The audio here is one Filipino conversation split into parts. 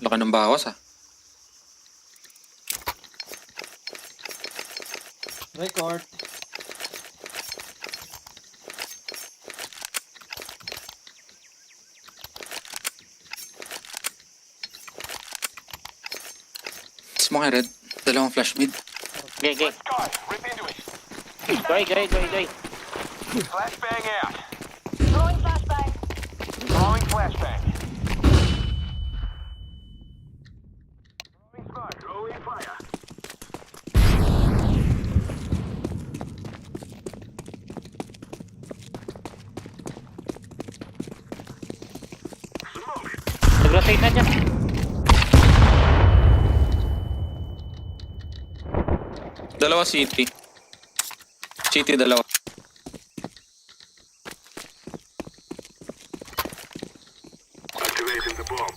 Laki ng bawas ah. Record. Smoke red. Dalawang flash mid. Okay, okay. Guys, rip into it. Go. Flashbang out. Throwing flashbang. Throwing flashbang. Throwing smoke. Throwing fire. Smoke it. Nag-rotate na dyan. Dalawa city. City dalawa. Activating the bomb.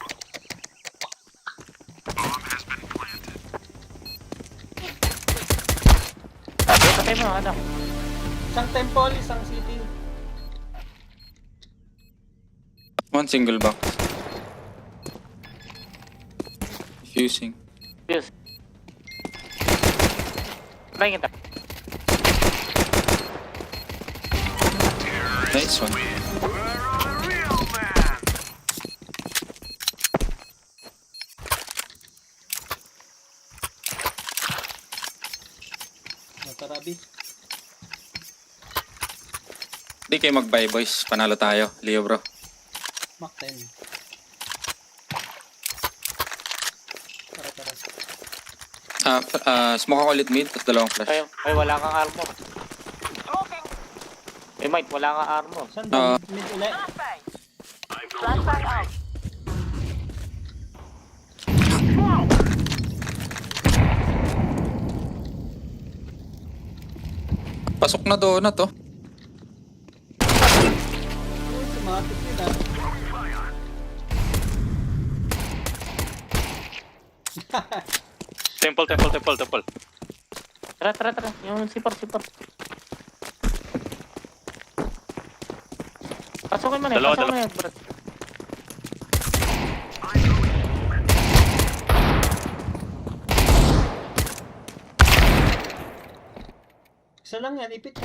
Bomb has been planted. Patay mo, ano? Isang temple, isang city. One single box. Fusing. Fuse. Patay kita. Nice one. We're on a real man. Matarabi. Di kayo mag-buy boys. Panalo tayo. Leo bro. Mac 10. Tara. Smoke ako ulit mid. Tapos dalawang flash. Ay, wala kang armor. Smoking. Eh, Mike, wala kang armor. Saan Ah. ba? Mid ulit. Flashbang. I'm throwing Flashbang out. Pasok na donut oh. Uy, sumatik nila. Temple. Tara. Yung sipor. Pasukin mo na Dalawa. bro. Isa lang yan, ipit.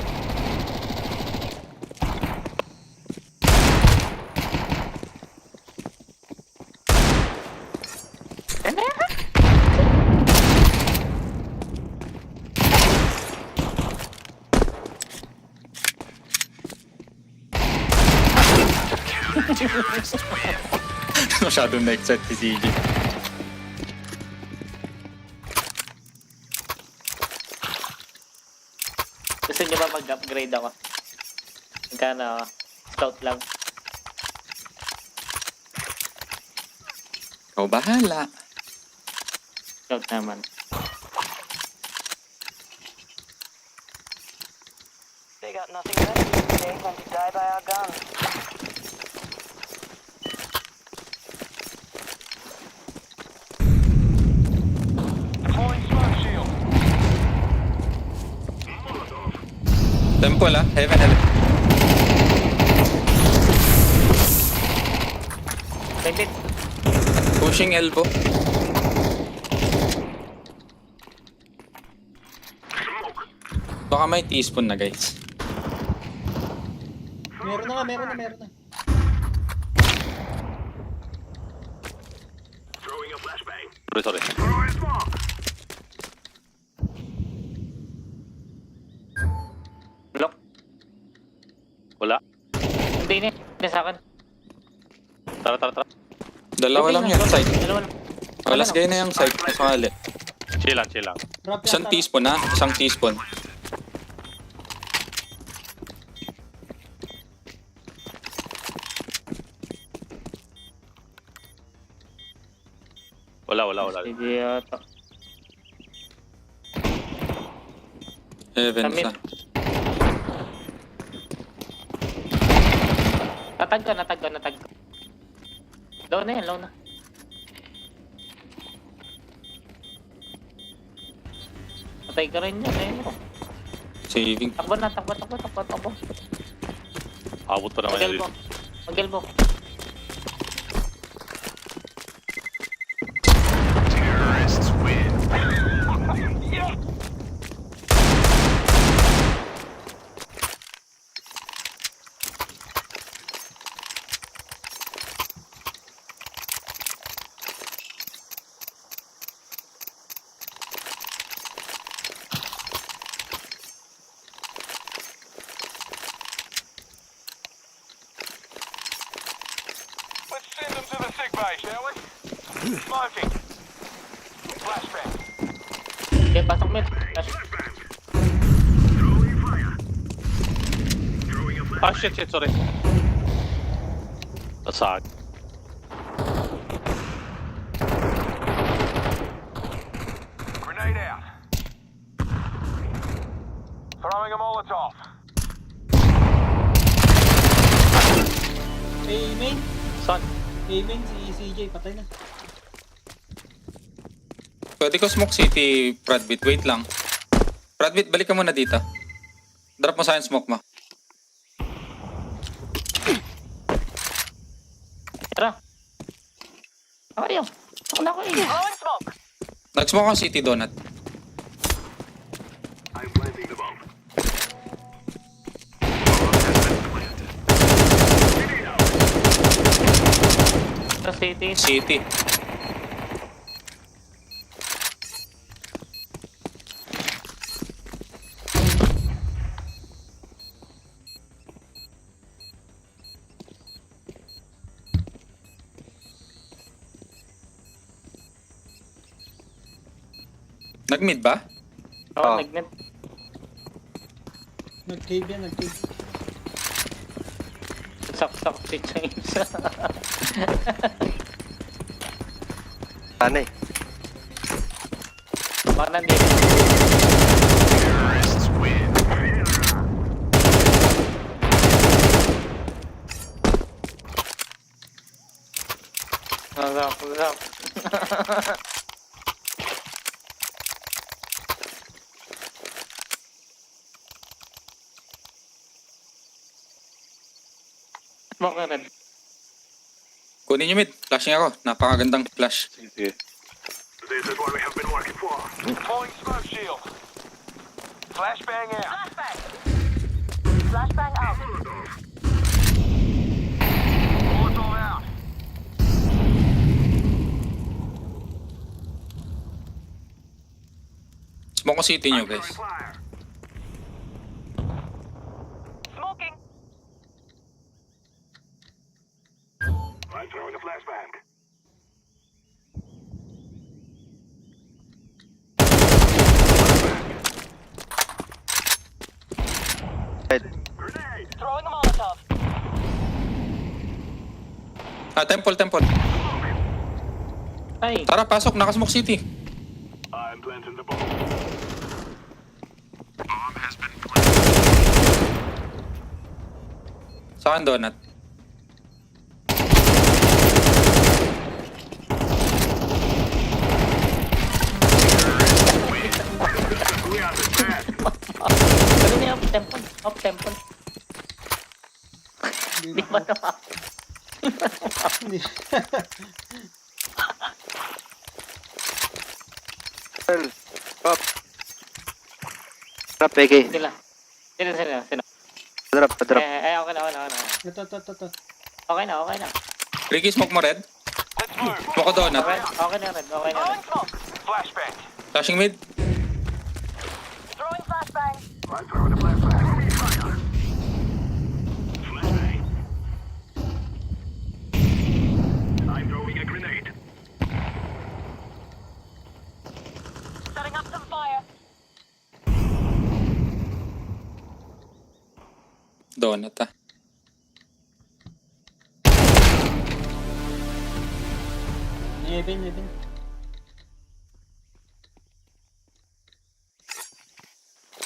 Ano yan? Masyadong na-excite si CJ. Gusto niyo ba mag-upgrade ako? Magkano ako? Scout lang. Ikaw bahala. Scout naman. They got nothing better to do today than to die by our guns. Deploying smoke shield. Temple ah. Heaven. Wait. Pushing elbow. Baka may teaspoon na guys. Meron na. Throwing a flashbang. Sorry. Throwing smoke. Lock. Wala. Hindi na. Hindi sa akin. Tara. Dalawa lang yan. Side. Dalawa lang. Alas kayo na yung side. Kasali. Chill lang. Drop Isang yata. teaspoon ha. Isang teaspoon. Wala. Sige yata. Heaven Tamit. sa. Natag ka. Low na yan. Patay ka rin yan. Ayun mo. Saving. Takbo na. Abot pa naman yan. Mag-elbow. Let's send them to the sick bay, shall we? Smoking. Flashbang. Okay, pasok mid. Flash. Flashbang. Throwing fire. Throwing a flash. Ah, shit, sorry. Nasaan? Grenade out. Throwing a Molotov. Main. Saan? Main si CJ. Patay na. Pwede ko smoke city, Pradbit. Wait lang. Pradbit, balik ka muna dito. Drop mo sa akin smoke mo. Tara. Ako yun. Ako na ako eh. Throwing smoke. Nag-smoke ako city donut. I'm planting the bomb. Sa city. City. Nag-mid ba? Oo, nag-net. Nag-cave yan. Nag-cave. Sak-sak si James. Ano eh? Baka nandito. Terrorists win. Sak. Smoke na red. Kunin niyo mid. Flashing ako. Napakagandang flash. Sige. This is what we have been working for. Deploying smoke shield. Flashbang out. Flashbang. Flashbang out. Molotov out. Smoke ko city niyo, Throwing guys. fire. Smoking. I'm throwing a flashbang. Grenade. Throwing a Molotov. Ah, temple. Ay, Tara, pasok. Nakasmoke city. I'm planting the bomb. Bomb has been Sa akin donut. We are the best. ano niya off temple? Off temple. Hindi Di ba na. naman? Hindi. Drop. Drop, PK. Sila. Sila. Drop. Okay na. Ito. Okay na. Ricky, smoke mo red. Let's move. Smoke ko donut. Okay na red. Throwing smoke. Flashbang. Flashing mid. Throwing flashbang. I'm throwing a flashbang. Fire. Flashbang. I'm throwing a grenade. Setting up some fire. Donut, ah. Heaven.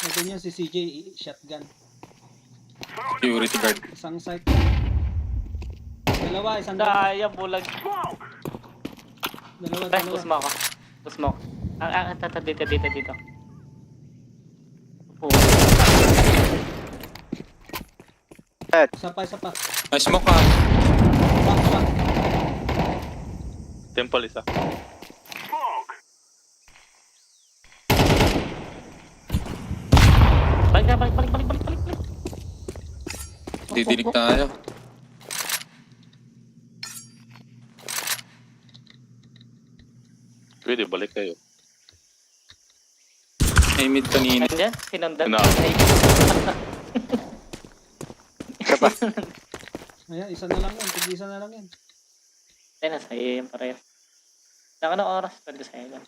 Nandun yun si CJ. Shotgun. Purity guard. Isang site. Dalawa. Isang Daya, bulag. Smoke. Dalawa. Ay, pusmoke. Pusmoke. Dito. Oh. Isa pa. Ay, smoke ka. Back. Temple isa. Smoke. Balik. Didinig tayo. Pwede, balik kayo. May mid kanina. Nandiyan, sinundan. Na. Isa pa. Ayan, isa na lang yan. Tig-isa na lang yan. Ay, nasa iyo yung pareho. Saka anong oras? Pwede sa'yo lang.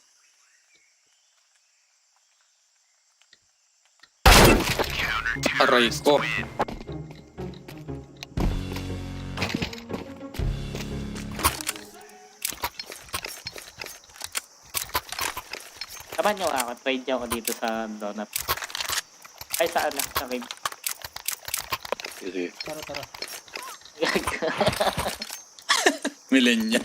Aray ko. Samahan nyo ako. Trade nyo ako dito sa donut. Ay, saan na? Sa cave. Sige, sige. Tara, tara. Millennial.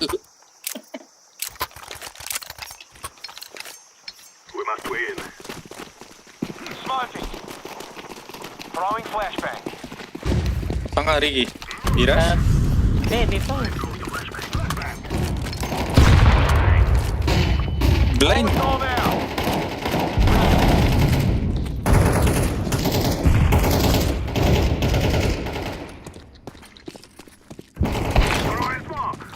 We must win. Smoking. Throwing flashbang. Saan ka, Ricky? Iras? Hindi, dito. Blind. All down. Throwing smoke.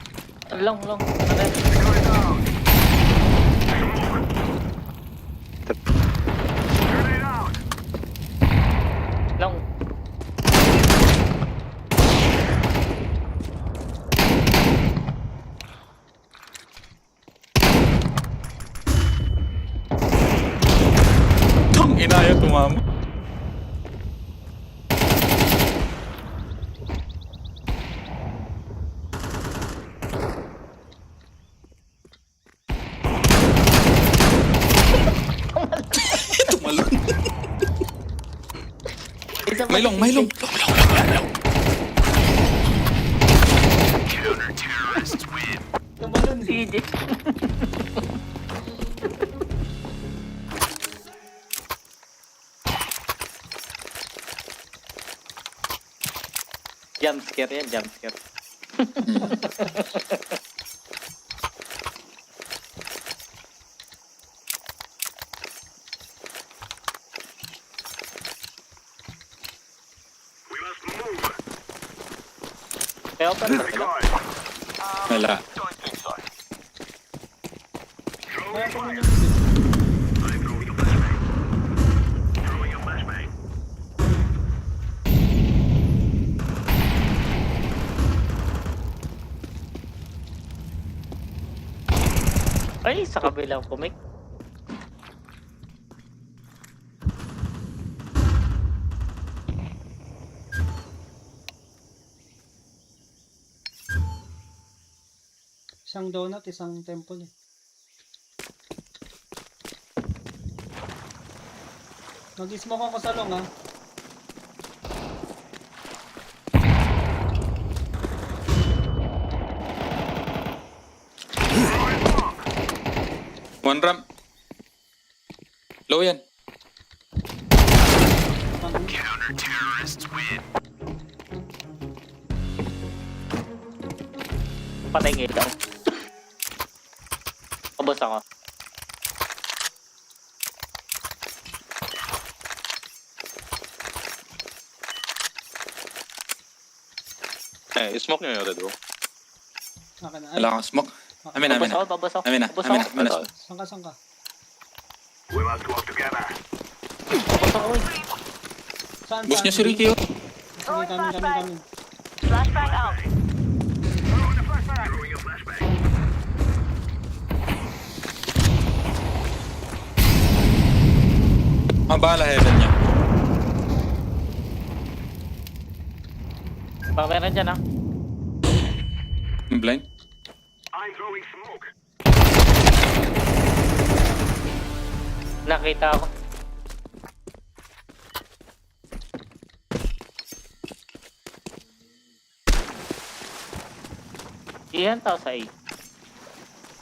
Long. Ano? Going down. Grenade out. Long. Tang ina yun, tumama. Tumalon. Isa pa May long, si may CJ. long. Tumalon. CJ. Jump scare yan, jump scare. We must move. Kaya open ba sila? Guys, Wala. don't think so. Kaya Throwing ko fire. naman yun. I'm throwing a flashbang. Throwing a flashbang. Ay, sa kabilang pumik. Isang donut, isang temple eh. Mag-smoke ako sa long ha. One ramp. Low yan. Patay ng ilaw. Ubos ako. Eh, smoke nyo yung red room. Akin na. Ay, Wala kang smoke. Amin na, amin na. Ubos ako. Amin na, Ubos amin na, ako. amin na. saan ka, saan ka? We must work together. Ubos ako. Saan, Boost niya si Ricky oh. Kami, kami. Flashbang out. Throwing a flashbang. Throwing a flashbang. Mabala heaven niya. Baka meron dyan ah. Blind. I'm throwing smoke. Nakita ako. Iyan tao sa A.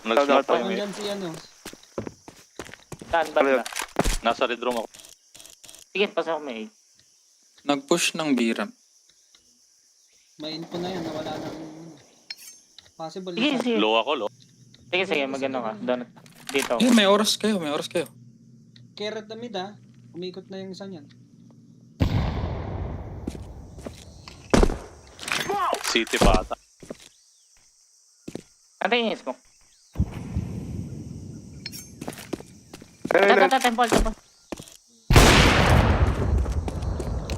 Nag-smoke pa Parang yung dyan si ano. Saan ba? Nasa red room ako. Sige, pasok mo A. Nag-push ng B-ramp. May info na yan, nawala ng... Possible. Sige, isa. sige. Low ako, low. Sige, magano ka. Donut. Dito. Eh, may oras kayo, may oras kayo. Carrot the mid ha. Umikot na yung isa niyan. City pa ata. Ano yung smoke? Ayun, Temple.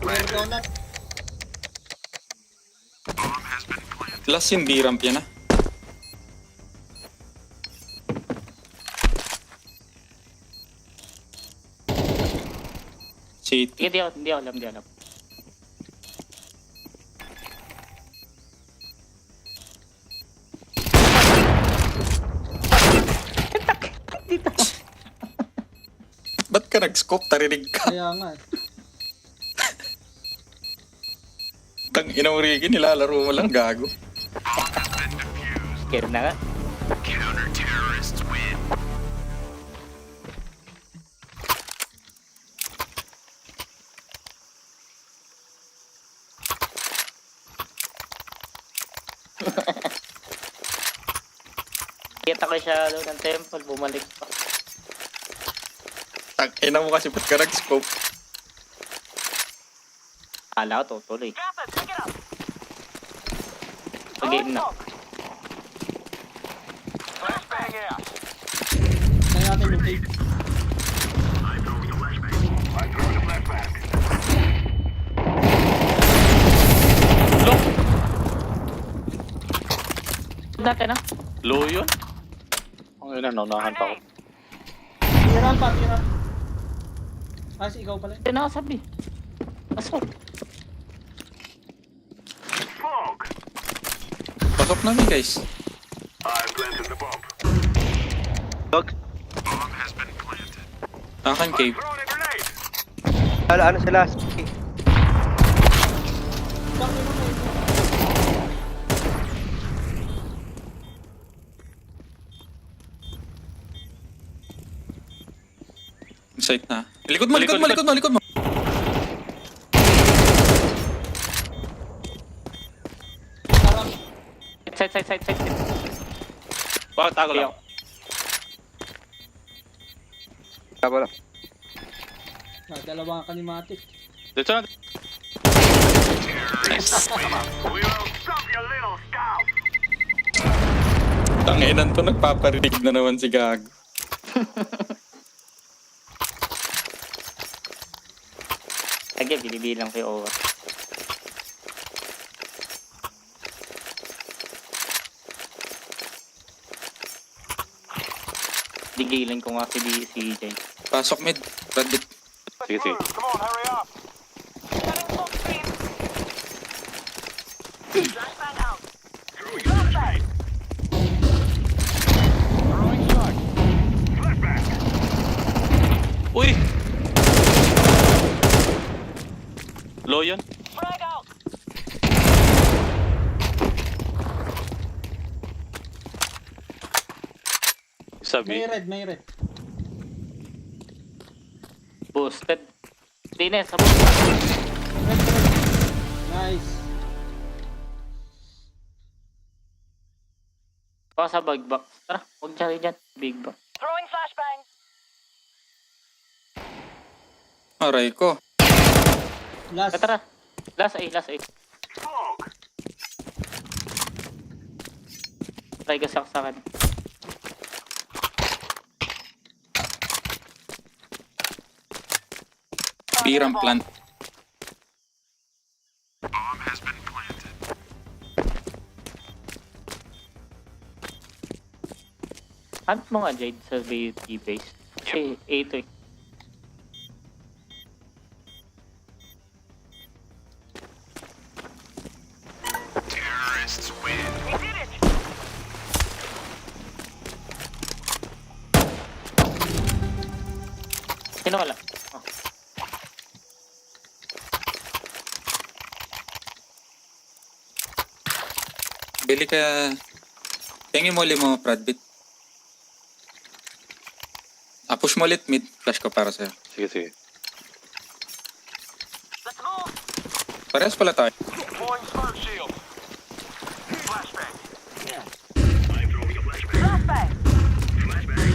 Clear donut. Last yung B-ramp yan ah. City. Hindi ako alam. Ba't ka nag-scope? Tarinig ka. Kaya nga. Tang inang Ricky, nilalaro mo lang, gago. Kaya na nga. Counter-terrorists win. Kita ko siya doon ng temple, bumalik pa. Tang ina mo kasi, ba't ka nag-scope? Kala ko tutuloy. Drop it, pick it up. Sa game na. Flashbang out. Kaya natin yung tape. I'm throwing a flashbang. Dati na. Low yun? Ang ina, naunahan pa ako. Tira pa. Si ikaw pala. Hindi na ako sabi. Pasok. Smoke. Pasok namin, guys. I've planted the bomb. Dog. Bomb has been planted. Akan cave. Throwing a grenade. Ano sila? Site na. Likod mo. Side. Bakit tago lang? Wala. Dalawang kanimatik. Dito na. We will stop your little scout. Tanginan to, nagpaparinig na naman si Gago. Lagi, binibilang ko yung OWA. Digilan ko nga si Jay. Pasok mid. Rabbit. Sige. Come on, hurry up. Setting smoke screen. Flashbang out. Throwing a flashbang. Throwing shot. Flashbang. Uy! Low yun? Frag out. Sabi. May red. Boosted. Hindi na, sa boost. Nice. Baka sa big box. Tara, huwag dyan. Big box. Throwing flashbang. Aray ko. Last. Tara. Last A. Smoke. Try ka saksakan. Pirang plant. Bomb has been planted. Hunt mo nga, Jade, sa BT base. Kasi A to eh. Terrorists win. We did it. Sino wala? Oh. Bili ka... Tingin mo ulit mo, Pradbit. Push mo ulit mid. Flash ko para sa'yo. Sige. Let's move. Parehas pala tayo. Deploying smoke shield. Flashbang. I'm throwing a flashbang. Flashbang. Flashbang.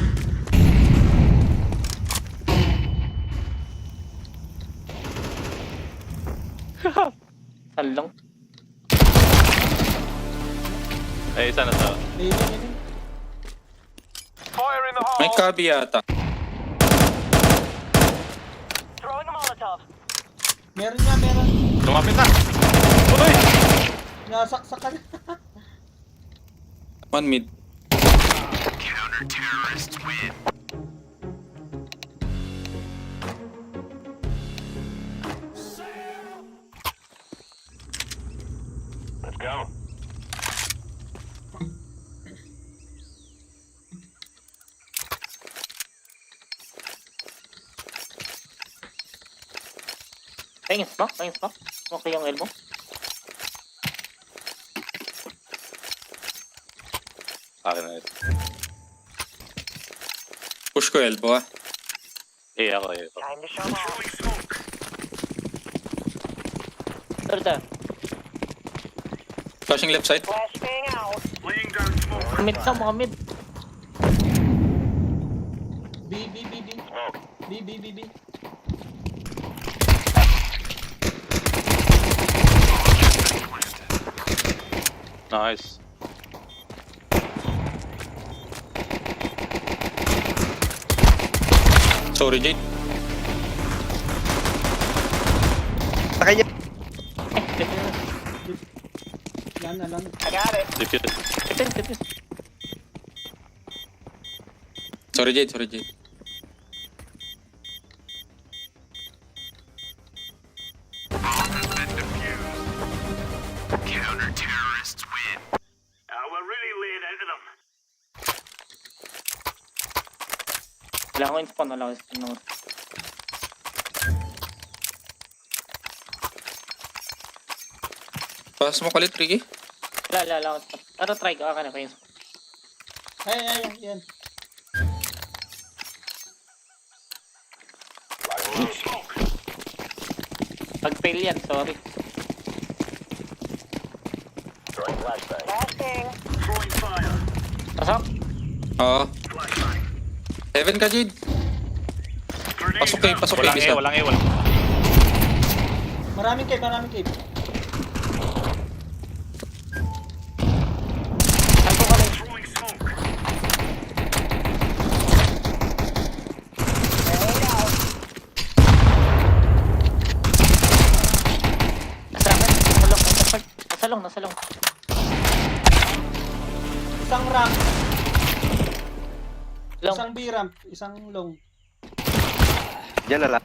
Salong. Eh, isa na sa... May red. Fire in the hole. May kabi yata. Throwing a Molotov. Meron nga. Lumapit na! Uy! Nasaksak ka na. One mid. Counter-terrorists win. Pahingin smoke. Smoke yung elbow. Akin na ito. Push ko elbow ah. Ako. Time to show off. Throwing smoke. Turda. Flashing left side. Flashbang out. Laying down smoke. Mid ka mo, mid. B. B. Nice. Sorry, Jade. Sakay niya. Lan. I got it. Defuse. Defuse. Sorry, Jade. Counter-terrorists win. We're really laying into them. Wala ko in spawn. Pass mo kalit, Ricky. Wala ko in spawn. Pero try ko. Akin na pa yung spawn. Ay, yan. Smoke. Pag fail yan, sorry. Flashbang. Throwing fire. Pasok. Oo. Flashbang. Heaven ka, Jade. Grenade Pasok kayo, out. pasok kayo. Isa. Walang. Maraming cave. Salto ka rin. Throwing smoke. Grenade out. Nasa akin. Nasalong. Isang ramp, Long. isang B ramp, isang long. Diyan na lang.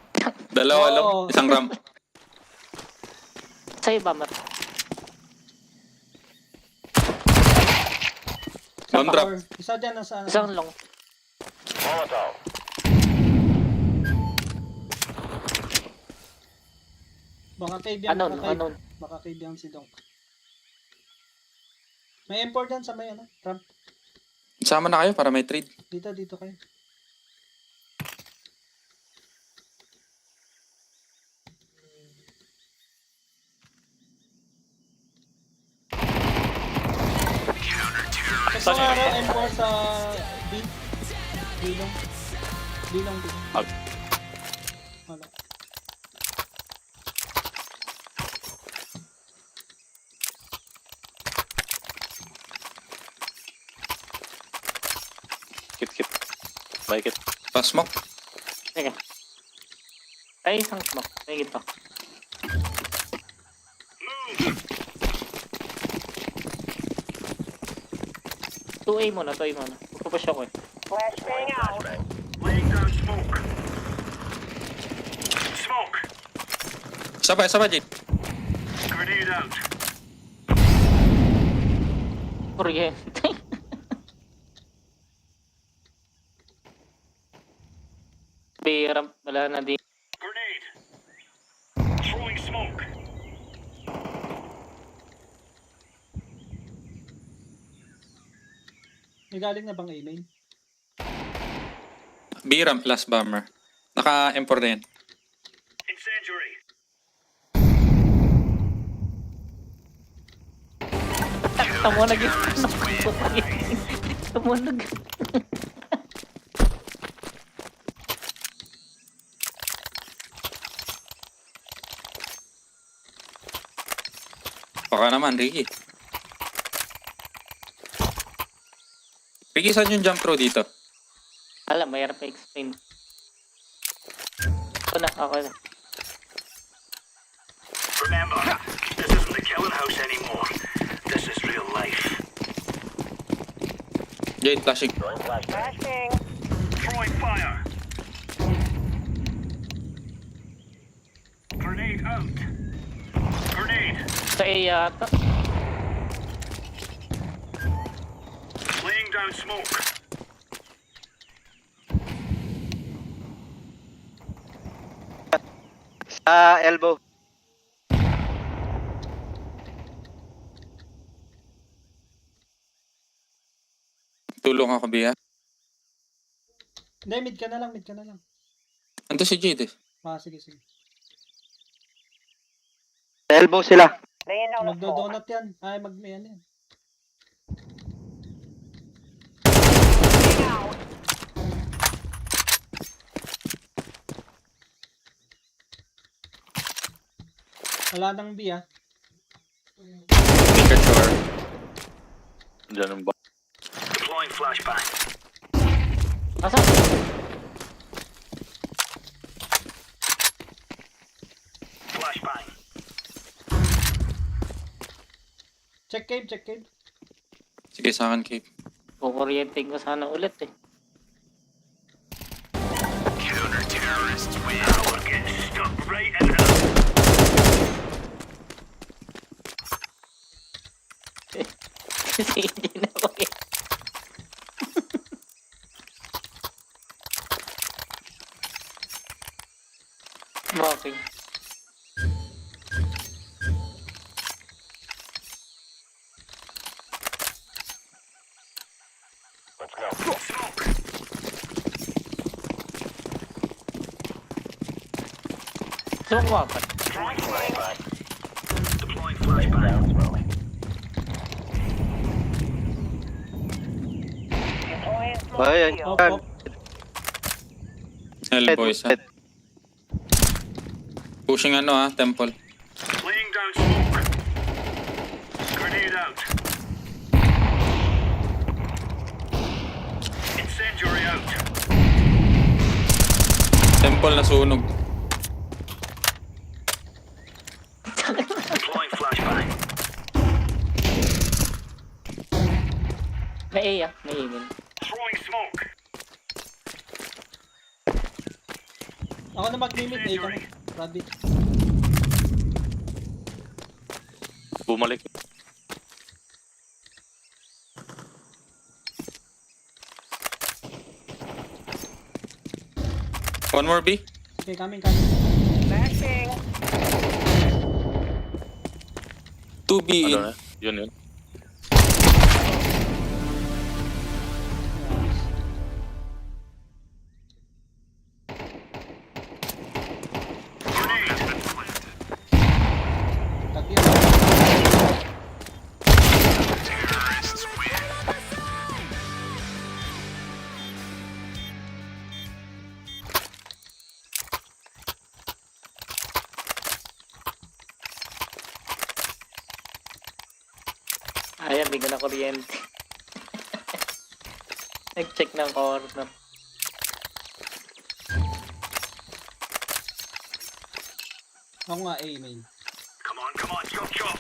Dalawa lang. Oo. Isang ramp. Sa'yo ba, Mar? One drop. Or, isa dyan nasa... Isang long. Baka cave yan, Unknown. Baka cave yan si Donk. May import dyan sa may ramp. Sama na kayo para may trade. Dito kayo. Gusto nga raw import sa B. B lang. Wala. Kit. Bye, kit. Pass smoke. Sige. Ay, isang smoke. May gito. Two A muna. Pupush ako eh. Flashbang out. Laying down smoke. Smoke. Sabay, Jade. Grenade out. Kuryente. Ramp. Wala na din. Grenade. Throwing smoke. May galing na bang A-main? B ramp last bomber. Naka-M4 na yan. Incendiary. Tamonag yun. Tamonag. Baka naman, Ricky. Ricky, saan yung jump through dito? Alam, mayroon pa explain. Ako na. Remember, this isn't the killing house anymore. This is real life. Jade, flashing. Flashbang. Throwing fire. Grenade out. Grenade. Sa A yata. Laying down smoke. Sa elbow. Tulong ako, Bia. Hindi, mid ka na lang, mid ka na lang. Ando si Jade eh. Sige, sige. Sa elbow sila. Laying down a smoke. Magdo-donut yan. Ay, may ano yan. Wala nang B, ah. Make sure. Diyan yung ba? Deploying flashbang. Asa? Flashbang. Check cave, check cave. Sige, sa akin, Cape. Kukuryente ko sana ulit eh. Counter-terrorists win. We're getting stuck right in the... Kasi hindi na ko eh. Smoking. Let's go. Smoke. Smoke mo apat. Deploying flashbang. Deploying flashbang. Deploying smoke Ayan. shield. Op, op. Elbow isa. Pushing ano temple. Laying down smoke. Grenade out. Incendiary out. Temple na sunog. Deploying flashbang. May A ah. May A din. Throwing smoke. Ako na mag-limit, eh, ka na. Rabbit. Bumalik. One more B. Okay, coming. Flashbang. 2B in. Ano na? Yun. Tagyan. Ayan, bigyan na kuryente. Nag-check ng corner. Ako nga, A, main. Come on, chop chop.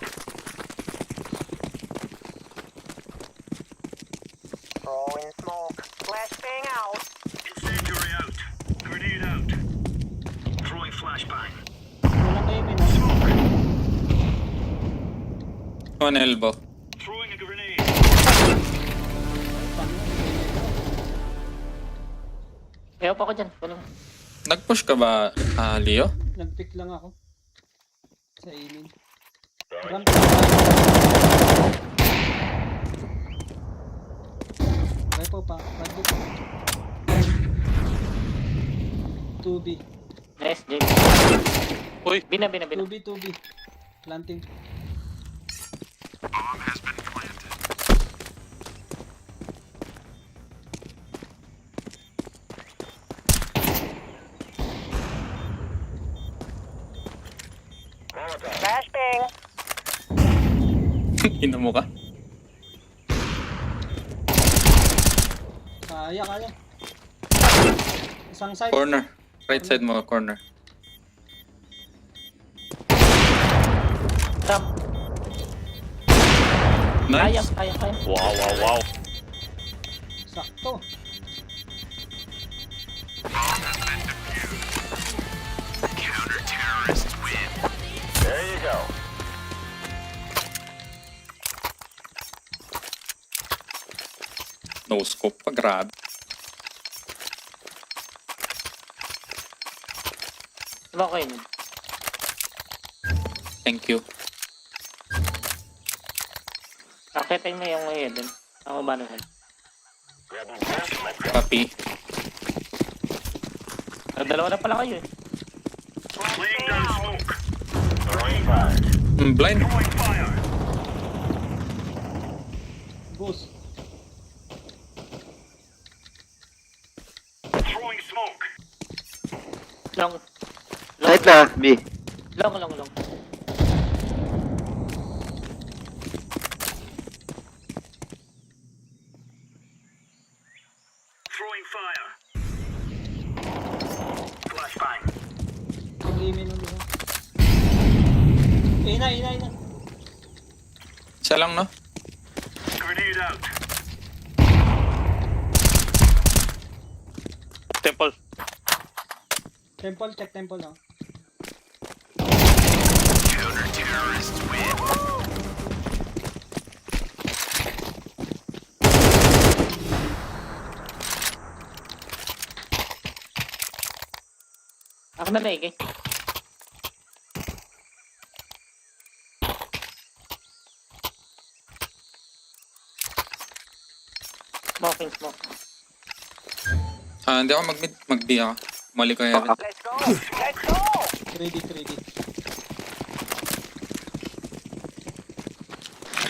Throwing smoke. Flashbang out. Incendiary out. Grenade out. Throwing flashbang. Walang A, main, ah. One elbow. Throwing a grenade. Paano? Kaya pa ako dyan. Walang. Nag-push ka ba, Leo? Nag-pick lang ako. Sa A, main. Ramp. Repo pa. Rabbit. 2B. Nice, Jay. Uy! Bina. 2B. Planting. Flashbang. Ina mo ka? Kaya. Isang side. Corner. Right side mo, corner. Ramp. Nice. Kaya. Wow. Sakto. Counter-terrorists win. There you go. No scope pa, grabe. Diba ko yun? Thank you. Akitin mo yung ngayon dun. Ang umanuhan. Copy. Dalawa na pala kayo eh. Laying down smoke. Blind. Throwing fire. Boost. Throwing smoke. Long. Kahit na, B. Long. Throwing fire. Flashbang. Nag-aiming nun diba? Ina. Isa lang, no? Grenade out. Temple. Temple, check temple oh. Ako na like eh. Smoke. Hindi ako mag-mid. Mag-B ako. Mali ko heaven. Let's go! Let's go! Ready.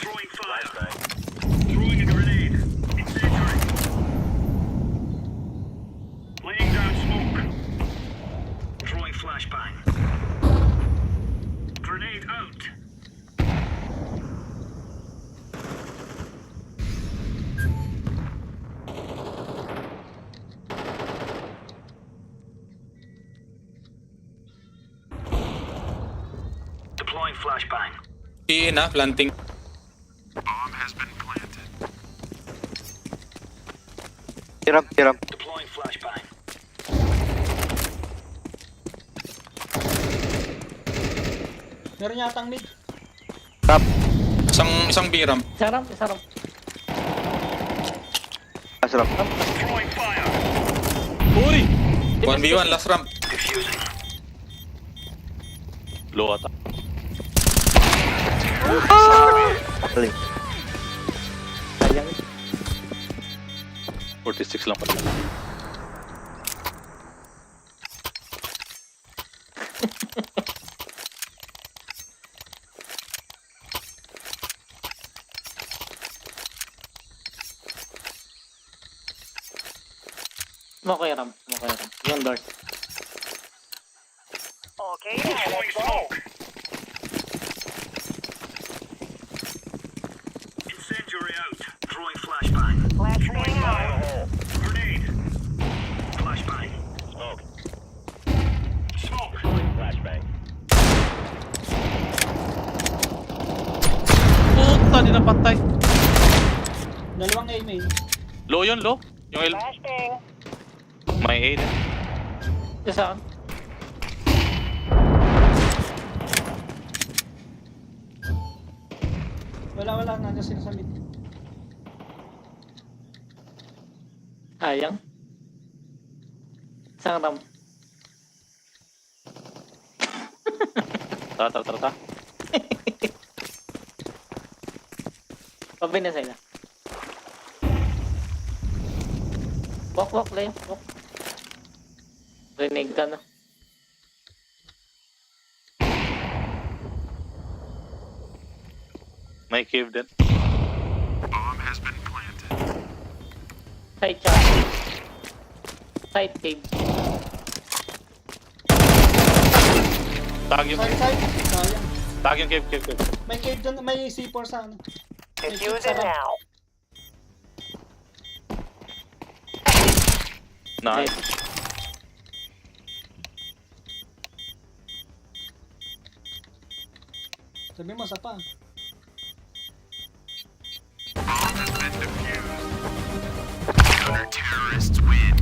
Throwing fire. Throwing a grenade. Incendiary. Laying down smoke. Throwing flashbang. Grenade out. Deploying flashbang. B na, planting. Hiram. Deploying flashbang. Meron yatang mid. Top. Isang B ram. Sarap. Asram. Throwing fire. 1v1, last ramp. Diffusing. Low ata. Galing. Sayang. 46 lang pala. Smoke ram. Yung doors. Okay, Throwing let's go! smoke. Incendiary out. Throwing flashbang. Flashbang out! Grenade. Flashbang. Smoke. Flashbang. Puta, di napatay. Dalawang A main. Low yun, low. Yung L. Flashbang! May A din. Isa sa akin. Wala. Nandiyan sila sa mid. Sayang. Isang ram. Tara. Pabay na sila. Walk, Leo. Walk. Rinig ka na. May cave din. Side siya. Side cave. Tag yung Side. Sayang. Tag yung cave. May cave dun, may C4 sa ano. Diffusing now! Nice. Sabi mo, sa pa. Counter-terrorists win.